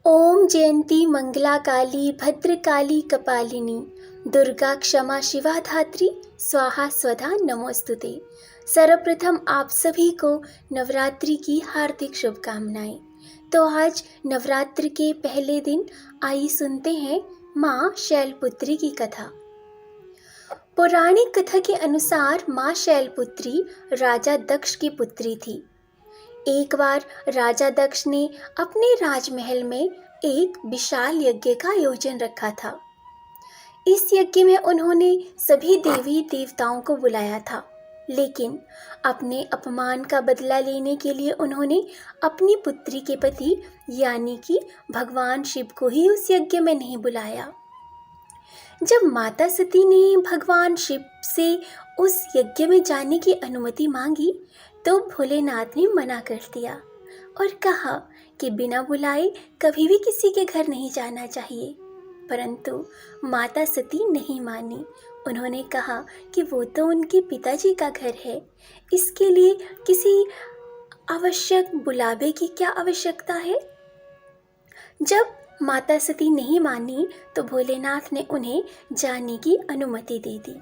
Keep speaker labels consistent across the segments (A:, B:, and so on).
A: ओम जयंती मंगला काली भद्रकाली कपालिनी दुर्गा क्षमा शिवा धात्री स्वाहा स्वधा नमोस्तुते। सर्वप्रथम आप सभी को नवरात्रि की हार्दिक शुभकामनाएं। तो आज नवरात्र के पहले दिन आइए सुनते हैं माँ शैलपुत्री की कथा। पौराणिक कथा के अनुसार माँ शैलपुत्री राजा दक्ष की पुत्री थी। एक बार राजा दक्ष ने अपने राजमहल में एक विशाल यज्ञ का आयोजन रखा था। इस यज्ञ में उन्होंने सभी देवी देवताओं को बुलाया था, लेकिन अपने अपमान का बदला लेने के लिए उन्होंने अपनी पुत्री के पति यानी कि भगवान शिव को ही उस यज्ञ में नहीं बुलाया। जब माता सती ने भगवान शिव से उस यज्ञ में जाने की अनुमति मांगी तो भोलेनाथ ने मना कर दिया और कहा कि बिना बुलाए कभी भी किसी के घर नहीं जाना चाहिए। परंतु माता सती नहीं मानी। उन्होंने कहा कि वो तो उनके पिताजी का घर है, इसके लिए किसी आवश्यक बुलावे की क्या आवश्यकता है। जब माता सती नहीं मानी तो भोलेनाथ ने उन्हें जाने की अनुमति दे दी।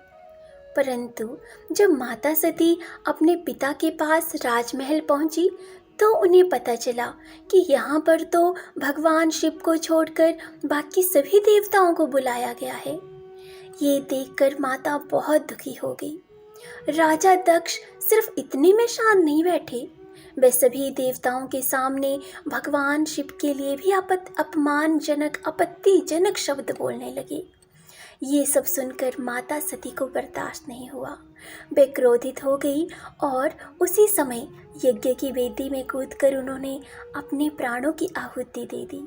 A: परंतु जब माता सती अपने पिता के पास राजमहल पहुंची तो उन्हें पता चला कि यहाँ पर तो भगवान शिव को छोड़कर बाकी सभी देवताओं को बुलाया गया है। ये देखकर माता बहुत दुखी हो गई। राजा दक्ष सिर्फ इतने में शांत नहीं बैठे, वे सभी देवताओं के सामने भगवान शिव के लिए भी अपमानजनक आपत्तिजनक शब्द बोलने लगे। ये सब सुनकर माता सती को बर्दाश्त नहीं हुआ। वे क्रोधित हो गई और उसी समय यज्ञ की वेदी में कूदकर उन्होंने अपने प्राणों की आहुति दे दी।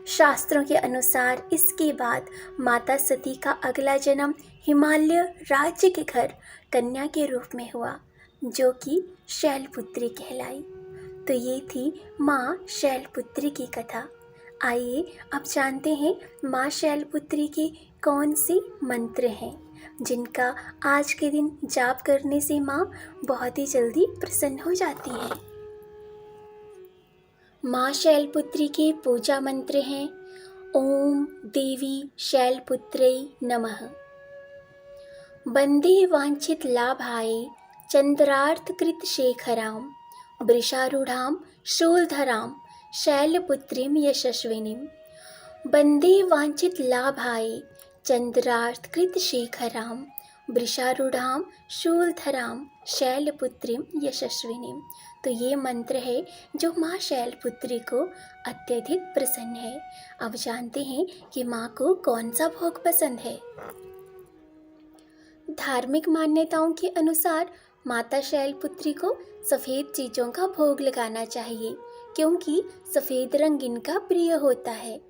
A: शास्त्रों के अनुसार इसके बाद माता सती का अगला जन्म हिमालय राज्य के घर कन्या के रूप में हुआ, जो कि शैलपुत्री कहलाई। तो ये थी माँ शैलपुत्री की कथा। आइए अब जानते हैं माँ शैलपुत्री के कौन से मंत्र हैं जिनका आज के दिन जाप करने से माँ बहुत ही जल्दी प्रसन्न हो जाती है। माँ शैलपुत्री के पूजा मंत्र हैं ओम देवी शैलपुत्रै नमः। वंदे वांछित लाभाय चंद्रार्थ शेखरां वृषारूढ़ां शूलधरां शैलपुत्रीं यशस्विनीं। वंदे वांछित लाभाय चंद्रार्थ शेखरां वृषारूढ़ां शूलधरां शैलपुत्रीं यशस्विनीं। तो ये मंत्र है जो माँ शैलपुत्री को अत्यधिक प्रसन्न है। अब जानते हैं कि माँ को कौन सा भोग पसंद है। धार्मिक मान्यताओं के अनुसार माता शैलपुत्री को सफ़ेद चीज़ों का भोग लगाना चाहिए, क्योंकि सफ़ेद रंग इनका प्रिय होता है।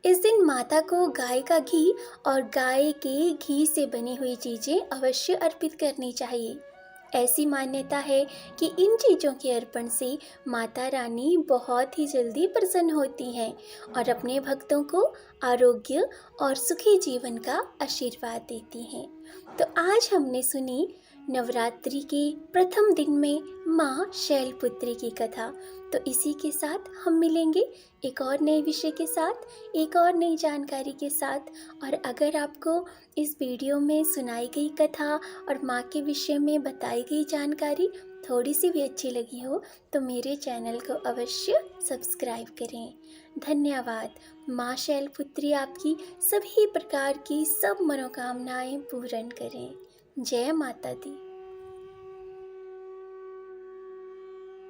A: इस दिन माता को गाय का घी और गाय के घी से बनी हुई चीज़ें अवश्य अर्पित करनी चाहिए। ऐसी मान्यता है कि इन चीज़ों के अर्पण से माता रानी बहुत ही जल्दी प्रसन्न होती हैं और अपने भक्तों को आरोग्य और सुखी जीवन का आशीर्वाद देती हैं। तो आज हमने सुनी नवरात्रि के प्रथम दिन में माँ शैलपुत्री की कथा। तो इसी के साथ हम मिलेंगे एक और नए विषय के साथ, एक और नई जानकारी के साथ। और अगर आपको इस वीडियो में सुनाई गई कथा और माँ के विषय में बताई गई जानकारी थोड़ी सी भी अच्छी लगी हो तो मेरे चैनल को अवश्य सब्सक्राइब करें। धन्यवाद। माँ शैलपुत्री आपकी सभी प्रकार की सब मनोकामनाएं पूर्ण करें। जय माता दी।